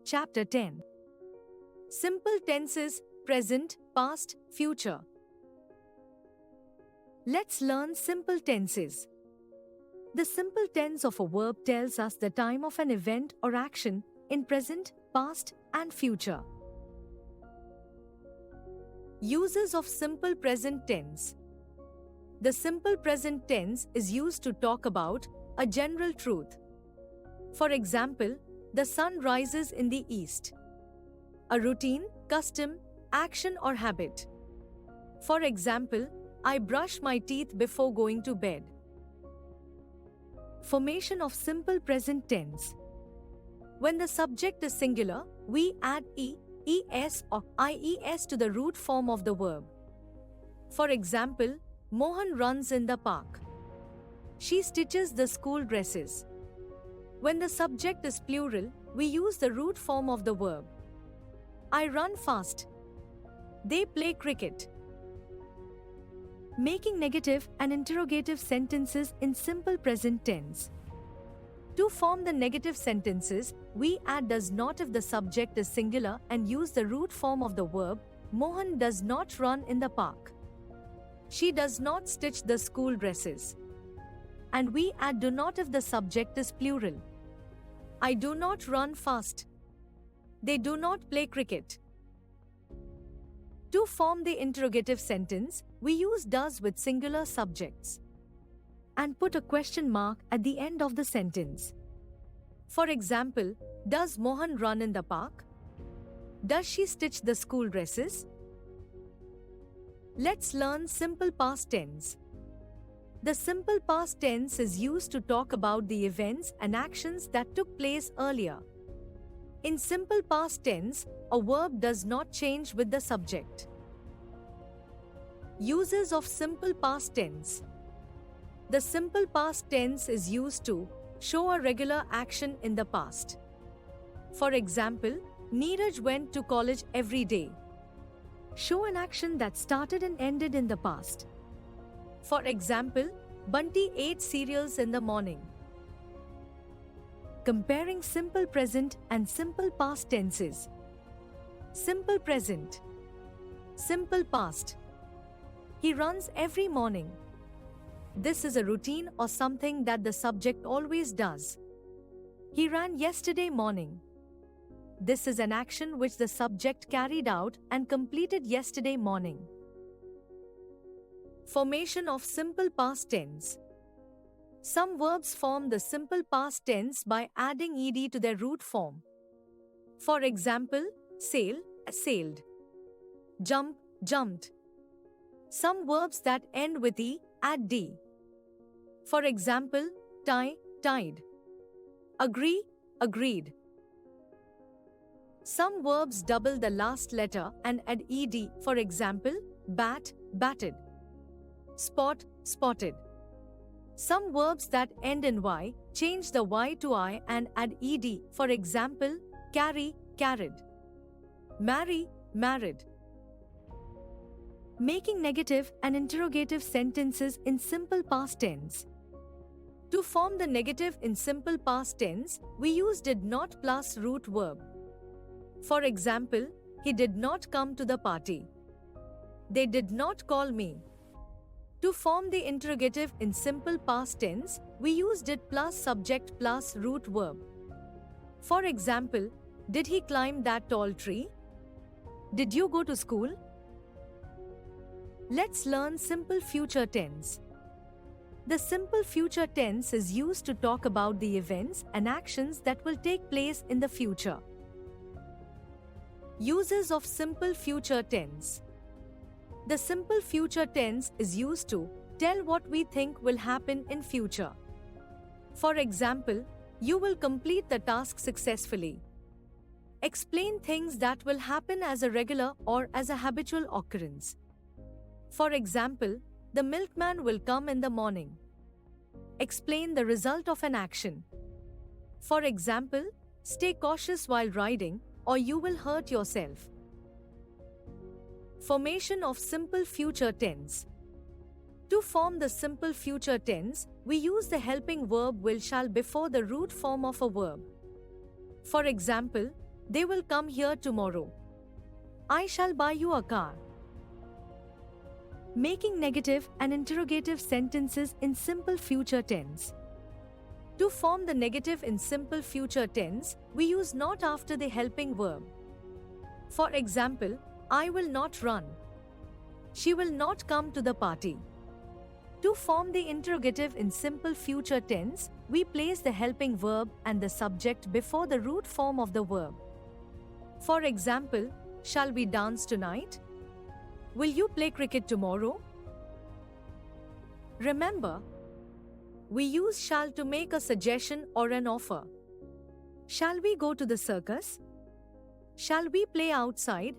Chapter 10. Simple tenses: present, past, future. Let's learn simple tenses. The simple tense of a verb tells us the time of an event or action in present, past, and future. Uses of simple present tense. The simple present tense is used to talk about a general truth. For example, the sun rises in the east. A routine, custom, action or habit. For example, I brush my teeth before going to bed. Formation of simple present tense. When the subject is singular, we add es or ies to the root form of the verb. For example, Mohan runs in the park. She stitches the school dresses. When the subject is plural, we use the root form of the verb. I run fast. They play cricket. Making negative and interrogative sentences in simple present tense. To form the negative sentences, we add does not if the subject is singular and use the root form of the verb. Mohan does not run in the park. She does not stitch the school dresses. And we add do not if the subject is plural. I do not run fast. They do not play cricket. To form the interrogative sentence, we use does with singular subjects and put a question mark at the end of the sentence. For example, does Mohan run in the park? Does she stitch the school dresses? Let's learn simple past tense. The simple past tense is used to talk about the events and actions that took place earlier. In simple past tense, a verb does not change with the subject. Uses of simple past tense. The simple past tense is used to show a regular action in the past. For example, Neeraj went to college every day. Show an action that started and ended in the past. For example, Bunty ate cereals in the morning. Comparing simple present and simple past tenses. Simple present. Simple past. He runs every morning. This is a routine or something that the subject always does. He ran yesterday morning. This is an action which the subject carried out and completed yesterday morning. Formation of simple past tense. Some verbs form the simple past tense by adding ed to their root form. For example, sail, sailed. Jump, jumped. Some verbs that end with e add d. For example, tie, tied. Agree, agreed. Some verbs double the last letter and add ed. For example, bat, batted. Spot, spotted. Some verbs that end in y change the y to I and add ed. For example, carry, carried. Marry, married. Making negative and interrogative sentences in simple past tense. To form the negative in simple past tense, we use did not plus root verb. For example, he did not come to the party. They did not call me. To form the interrogative in simple past tense, we use did plus subject plus root verb. For example, did he climb that tall tree? Did you go to school? Let's learn simple future tense. The simple future tense is used to talk about the events and actions that will take place in the future. Uses of simple future tense. The simple future tense is used to tell what we think will happen in future. For example, you will complete the task successfully. Explain things that will happen as a regular or as a habitual occurrence. For example, the milkman will come in the morning. Explain the result of an action. For example, stay cautious while riding or you will hurt yourself. Formation of simple future tense. To form the simple future tense, we use the helping verb will shall before the root form of a verb. For example, They will come here tomorrow. I shall buy you a car. Making negative and interrogative sentences in simple future tense. To form the negative in simple future tense, we use not after the helping verb. For example, I will not run. She will not come to the party. To form the interrogative in simple future tense, we place the helping verb and the subject before the root form of the verb. For example, shall we dance tonight? Will you play cricket tomorrow? Remember, we use shall to make a suggestion or an offer. Shall we go to the circus? Shall we play outside?